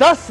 10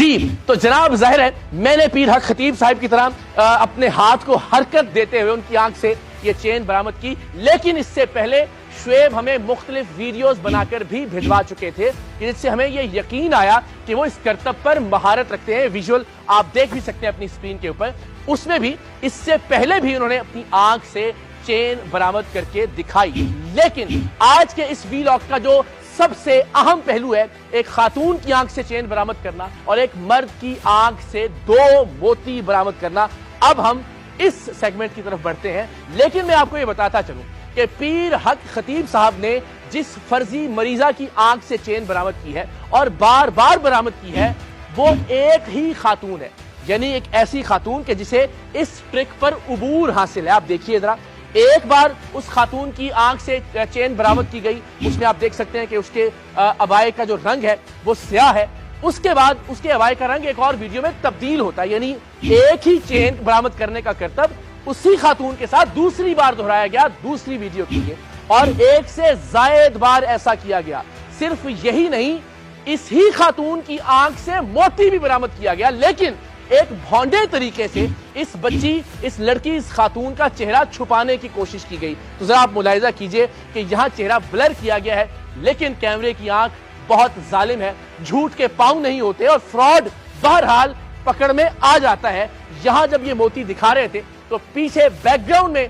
جی تو جناب ظاہر ہے میں نے پیر حق خطیب صاحب کی طرح اپنے ہاتھ کو حرکت دیتے ہوئے ان کی آنکھ سے یہ چین برآمد کی، لیکن اس سے پہلے شعیب ہمیں مختلف ویڈیوز بنا کر بھی بھجوا چکے تھے جس سے ہمیں یہ یقین آیا کہ وہ اس کرتب پر مہارت رکھتے ہیں۔ ویژول آپ دیکھ بھی سکتے ہیں اپنی اسکرین کے اوپر، اس میں بھی اس سے پہلے بھی انہوں نے اپنی آنکھ سے چین برآمد کر کے دکھائی۔ لیکن آج کے اس ویلاگ کا جو سب سے اہم پہلو ہے ایک خاتون کی آنکھ سے چین برآمد کرنا اور ایک مرد کی آنکھ سے 2 موتی برآمد کرنا۔ اب ہم اس سیگمنٹ کی طرف بڑھتے ہیں، لیکن میں آپ کو یہ بتاتا چلوں کہ پیر حق خطیب صاحب نے جس فرضی مریضہ کی آنکھ سے چین برآمد کی ہے اور بار بار برآمد کی ہے وہ ایک ہی خاتون ہے، یعنی ایک ایسی خاتون کہ جسے اس ٹرک پر عبور حاصل ہے۔ آپ دیکھیے ذرا، ایک بار اس خاتون کی آنکھ سے چین برآمد کی گئی، اس میں آپ دیکھ سکتے ہیں کہ اس کے عبائے کا جو رنگ ہے وہ سیاہ ہے، اس کے بعد اس کے عبائے کا رنگ ایک اور ویڈیو میں تبدیل ہوتا ہے، یعنی ایک ہی چین برآمد کرنے کا کرتب اسی خاتون کے ساتھ دوسری بار دہرایا گیا دوسری ویڈیو کے لیے، اور ایک سے زائد بار ایسا کیا گیا۔ صرف یہی نہیں، اس ہی خاتون کی آنکھ سے موتی بھی برآمد کیا گیا، لیکن ایک بھونڈے طریقے سے اس بچی، اس لڑکی، اس خاتون کا چہرہ چھپانے کی کوشش کی گئی۔ تو ذرا آپ ملاحظہ کیجئے کہ یہاں چہرہ بلر کیا گیا ہے، لیکن کیمرے کی آنکھ بہت ظالم ہے، جھوٹ کے پاؤں نہیں ہوتے اور فراڈ بہرحال پکڑ میں آ جاتا ہے۔ یہاں جب یہ موتی دکھا رہے تھے تو پیچھے بیک گراؤنڈ میں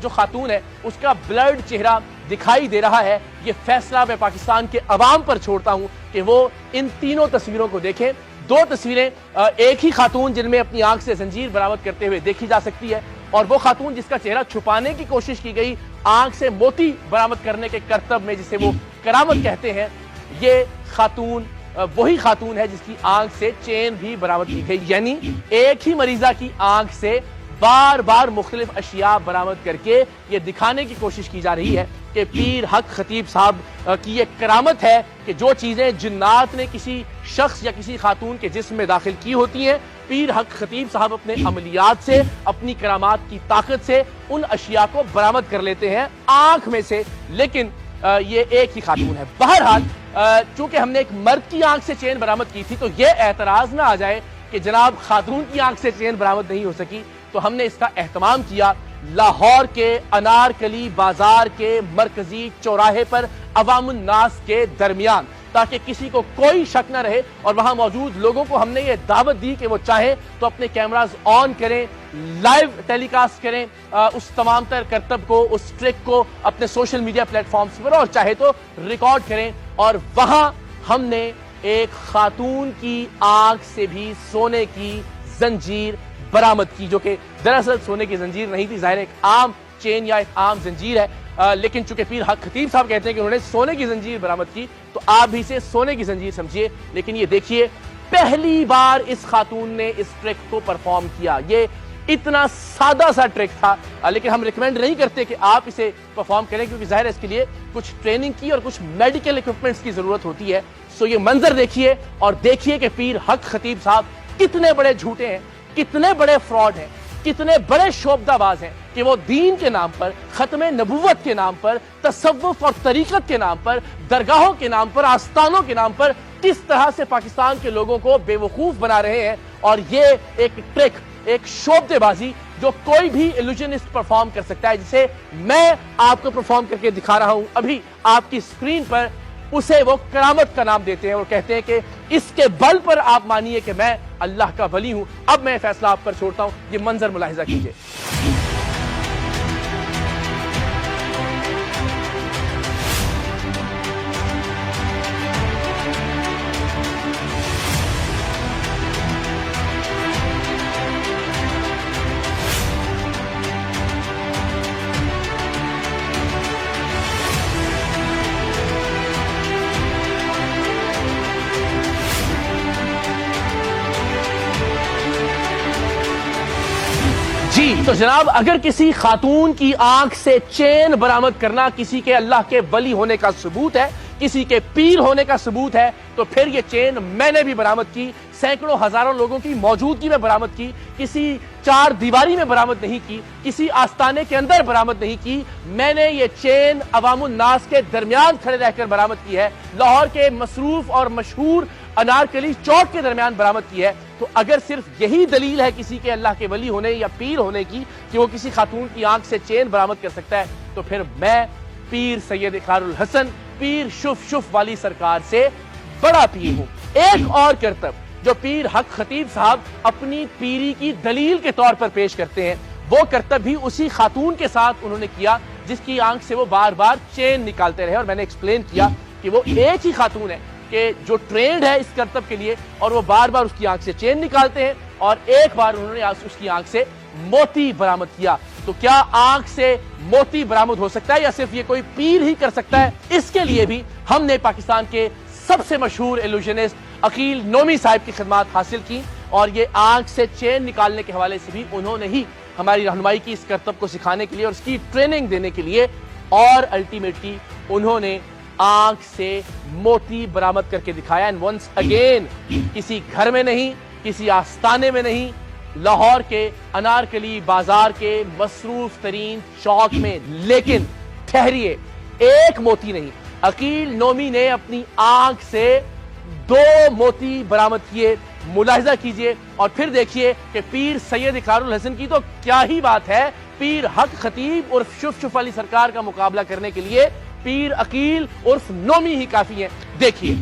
جو خاتون ہے اس کا بلرڈ چہرہ دکھائی دے رہا ہے۔ یہ فیصلہ میں پاکستان کے عوام پر چھوڑتا ہوں کہ وہ ان تینوں تصویروں کو دیکھیں۔ 2 تصویریں ایک ہی خاتون جن میں اپنی آنکھ سے زنجیر برآمد کرتے ہوئے دیکھی جا سکتی ہے، اور وہ خاتون جس کا چہرہ چھپانے کی کوشش کی گئی آنکھ سے موتی برآمد کرنے کے کرتب میں، جسے وہ کرامت کہتے ہیں۔ یہ خاتون وہی خاتون ہے جس کی آنکھ سے چین بھی برآمد کی گئی، یعنی ایک ہی مریضہ کی آنکھ سے بار بار مختلف اشیاء برآمد کر کے یہ دکھانے کی کوشش کی جا رہی ہے کہ پیر حق خطیب صاحب کی یہ کرامت ہے کہ جو چیزیں جنات نے کسی شخص یا کسی خاتون کے جسم میں داخل کی ہوتی ہیں، پیر حق خطیب صاحب اپنے عملیات سے، اپنی کرامات کی طاقت سے ان اشیاء کو برآمد کر لیتے ہیں آنکھ میں سے، لیکن یہ ایک ہی خاتون ہے۔ بہرحال چونکہ ہم نے ایک مرد کی آنکھ سے چین برآمد کی تھی تو یہ اعتراض نہ آ جائے کہ جناب خاتون کی آنکھ سے چین برآمد نہیں ہو سکی، تو ہم نے اس کا اہتمام کیا لاہور کے انارکلی بازار کے مرکزی چوراہے پر عوام الناس کے درمیان، تاکہ کسی کو کوئی شک نہ رہے، اور وہاں موجود لوگوں کو ہم نے یہ دعوت دی کہ وہ چاہیں تو اپنے کیمراز آن کریں، لائیو ٹیلی کاسٹ کریں اس تمام تر کرتب کو، اس ٹرک کو اپنے سوشل میڈیا پلیٹ فارمز پر، اور چاہے تو ریکارڈ کریں۔ اور وہاں ہم نے ایک خاتون کی آنکھ سے بھی سونے کی زنجیر برآمد کی، جو کہ دراصل سونے کی زنجیر نہیں تھی، ظاہر ایک عام چین یا ایک عام زنجیر ہے، لیکن چونکہ پیر حق خطیب صاحب کہتے ہیں کہ انہوں نے سونے کی زنجیر برآمد کی تو آپ بھی اسے سونے کی زنجیر سمجھیے۔ لیکن یہ دیکھیے پہلی بار اس خاتون نے اس ٹرک کو پرفارم کیا، یہ اتنا سادہ سا ٹرک تھا، لیکن ہم ریکمینڈ نہیں کرتے کہ آپ اسے پرفارم کریں کیونکہ ظاہر ہے اس کے لیے کچھ ٹریننگ کی اور کچھ میڈیکل ایکوپمنٹس کی ضرورت ہوتی ہے۔ سو یہ منظر دیکھیے اور دیکھیے کہ پیر حق خطیب صاحب کتنے بڑے جھوٹے ہیں، کتنے بڑے فراڈ ہیں، کتنے بڑے شعبدہ باز ہیں کہ وہ دین کے نام پر، ختم نبوت کے نام پر، تصوف اور طریقت کے نام پر، درگاہوں کے نام پر، آستانوں کے نام پر کس طرح سے پاکستان کے لوگوں کو بے وقوف بنا رہے ہیں۔ اور یہ ایک ٹرک، ایک شعبدے بازی جو کوئی بھی ایلوژنسٹ پرفارم کر سکتا ہے، جسے میں آپ کو پرفارم کر کے دکھا رہا ہوں ابھی آپ کی اسکرین پر، اسے وہ کرامت کا نام دیتے ہیں اور کہتے ہیں کہ اس کے بل پر آپ مانیے کہ میں اللہ کا ولی ہوں۔ اب میں فیصلہ آپ پر چھوڑتا ہوں، یہ منظر ملاحظہ کیجئے۔ جی تو جناب، اگر کسی خاتون کی آنکھ سے چین برآمد کرنا کسی کے اللہ کے ولی ہونے کا ثبوت ہے، کسی کے پیر ہونے کا ثبوت ہے، تو پھر یہ چین میں نے بھی برآمد کی، سینکڑوں ہزاروں لوگوں کی موجودگی میں برآمد کی، کسی چار دیواری میں برآمد نہیں کی، کسی آستانے کے اندر برآمد نہیں کی، میں نے یہ چین عوام الناس کے درمیان کھڑے رہ کر برآمد کی ہے۔ لاہور کے مصروف اور مشہور انارکلی چوک کے درمیان برآمد کی ہے، تو اگر صرف یہی دلیل ہے کسی کے اللہ کے ولی ہونے یا پیر ہونے کی کہ وہ کسی خاتون کی آنکھ سے چین برآمد کر سکتا ہے، تو پھر میں پیر سید اقرار الحسن پیر شف والی سرکار سے بڑا پیر ہوں۔ ایک اور کرتب جو پیر حق خطیب صاحب اپنی پیری کی دلیل کے طور پر پیش کرتے ہیں، وہ کرتب بھی اسی خاتون کے ساتھ انہوں نے کیا جس کی آنکھ سے وہ بار بار چین نکالتے رہے، اور میں نے ایکسپلین کیا کہ وہ ایک ہی خاتون ہے کہ جو ٹرینڈ ہے اس کرتب کے لیے، اور وہ بار بار اس کی آنکھ سے چین نکالتے ہیں، اور ایک بار انہوں نے اس کی آنکھ سے موتی برآمد کیا۔ تو کیا آنکھ سے موتی برآمد ہو سکتا ہے یا صرف یہ کوئی پیر ہی کر سکتا ہے؟ اس کے لیے بھی ہم نے پاکستان کے سب سے مشہور ایلوژنسٹ عقیل نومی صاحب کی خدمات حاصل کی، اور یہ آنکھ سے چین نکالنے کے حوالے سے بھی انہوں نے ہی ہماری رہنمائی کی اس کرتب کو سکھانے کے لیے اور اس کی ٹریننگ دینے کے لیے، اور الٹیمیٹلی انہوں نے آنکھ سے موتی برآمد کر کے دکھایا۔ اینڈ ونس اگین کسی گھر میں نہیں، کسی آستانے میں نہیں، لاہور کے انارکلی بازار کے مصروف ترین چوک میں۔ لیکن ٹھہریے، ایک موتی نہیں، عقیل نومی نے اپنی آنکھ سے 2 موتی برآمد کیے۔ ملاحظہ کیجئے اور پھر دیکھیے کہ پیر سید اقرار الحسن کی تو کیا ہی بات ہے، پیر حق خطیب عرف شف علی سرکار کا مقابلہ کرنے کے لیے پیر عقیل عرف نومی ہی کافی ہیں۔ دیکھیے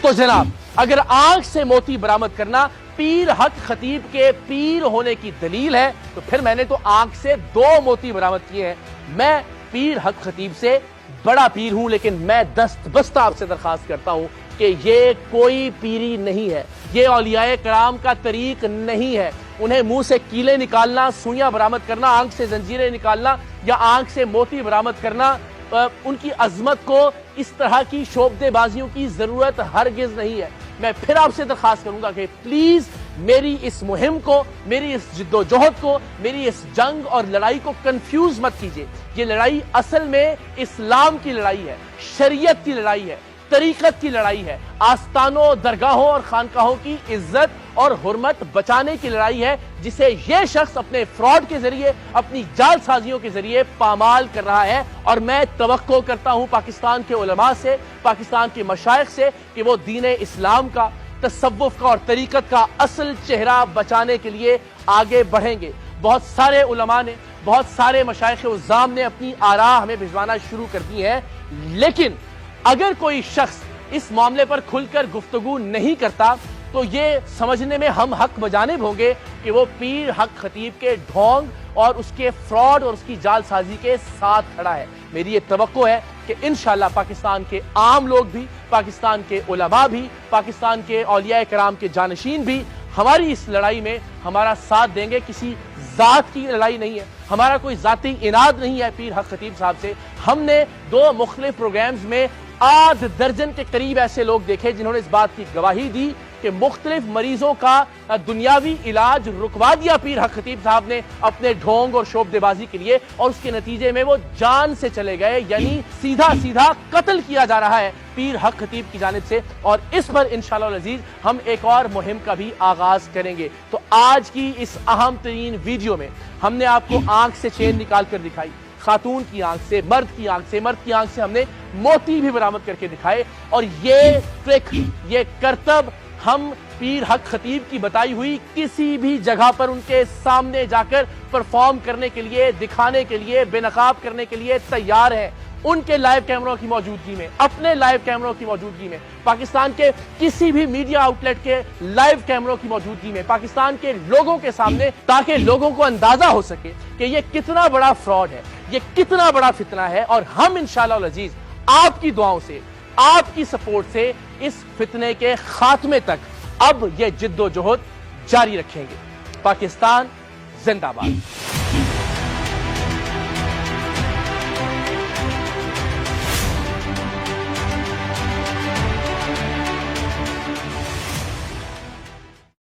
تو جناب، اگر آنکھ سے موتی برآمد کرنا پیر حق خطیب کے پیر ہونے کی دلیل ہے، تو پھر میں نے تو آنکھ سے 2 موتی برآمد کیے ہیں۔ میں پیر حق خطیب سے بڑا پیر ہوں، لیکن میں دستبستہ آپ سے درخواست کرتا ہوں کہ یہ کوئی پیری نہیں ہے، یہ اولیاء کرام کا طریق نہیں ہے۔ انہیں منہ سے کیلے نکالنا، سوئیاں برآمد کرنا، آنکھ سے زنجیریں نکالنا یا آنکھ سے موتی برآمد کرنا، ان کی عظمت کو اس طرح کی شعبدے بازیوں کی ضرورت ہرگز نہیں ہے۔ میں پھر آپ سے درخواست کروں گا کہ پلیز میری اس مہم کو، میری اس جد و جہد کو، میری اس جنگ اور لڑائی کو کنفیوز مت کیجیے۔ یہ لڑائی اصل میں اسلام کی لڑائی ہے، شریعت کی لڑائی ہے، طریقت کی لڑائی ہے، آستانوں، درگاہوں اور خانقاہوں کی عزت اور حرمت بچانے کی لڑائی ہے، جسے یہ شخص اپنے فراڈ کے ذریعے، اپنی جال سازیوں کے ذریعے پامال کر رہا ہے۔ اور میں توقع کرتا ہوں پاکستان کے علماء سے، پاکستان کے مشائخ سے، کہ وہ دین اسلام کا، تصوف کا اور طریقت کا اصل چہرہ بچانے کے لیے آگے بڑھیں گے۔ بہت سارے علماء نے، بہت سارے مشائخ عظام نے اپنی آراء ہمیں بھجوانا شروع کر دی ہیں، لیکن اگر کوئی شخص اس معاملے پر کھل کر گفتگو نہیں کرتا تو یہ سمجھنے میں ہم حق بجانب ہوں گے کہ وہ پیر حق خطیب کے ڈھونگ اور اس کے فراڈ اور اس کی جال سازی کے ساتھ کھڑا ہے۔ میری یہ توقع ہے کہ انشاءاللہ پاکستان کے عام لوگ بھی، پاکستان کے علماء بھی، پاکستان کے اولیاء کرام کے جانشین بھی ہماری اس لڑائی میں ہمارا ساتھ دیں گے۔ کسی ذات کی لڑائی نہیں ہے، ہمارا کوئی ذاتی اناد نہیں ہے پیر حق خطیب صاحب سے۔ ہم نے 2 مختلف پروگرامز میں 8 درجن کے قریب ایسے لوگ دیکھے جنہوں نے اس بات کی گواہی دی کہ مختلف مریضوں کا دنیاوی علاج رکوا دیا پیر حق خطیب صاحب نے اپنے ڈھونگ اور شعبدے بازی کے لیے، اور اس کے نتیجے میں وہ جان سے چلے گئے، یعنی سیدھا قتل کیا جا رہا ہے پیر حق خطیب کی جانب سے۔ اور اس پر انشاءاللہ العزیز ہم ایک اور مہم کا بھی آغاز کریں گے۔ تو آج کی اس اہم ترین ویڈیو میں ہم نے آپ کو آنکھ سے چین نکال کر دکھائی، خاتون کی آنکھ سے، مرد کی آنکھ سے، مرد کی آنکھ سے ہم نے موتی بھی برآمد کر کے دکھائے، اور یہ ٹرک، یہ کرتب ہم پیر حق خطیب کی بتائی ہوئی کسی بھی جگہ پر ان کے سامنے جا کر پرفارم کرنے کے لیے، دکھانے کے لیے، بے نقاب کرنے کے لیے تیار ہیں۔ ان کے لائیو کیمروں کی موجودگی میں، اپنے لائیو کیمروں کی موجودگی میں، پاکستان کے کسی بھی میڈیا آؤٹ لیٹ کے لائیو کیمروں کی موجودگی میں، پاکستان کے لوگوں کے سامنے، تاکہ لوگوں کو اندازہ ہو سکے کہ یہ کتنا بڑا فراڈ ہے، یہ کتنا بڑا فتنہ ہے۔ اور ہم انشاءاللہ العزیز آپ کی دعاؤں سے، آپ کی سپورٹ سے اس فتنے کے خاتمے تک اب یہ جد و جہد جاری رکھیں گے۔ پاکستان زندہ باد۔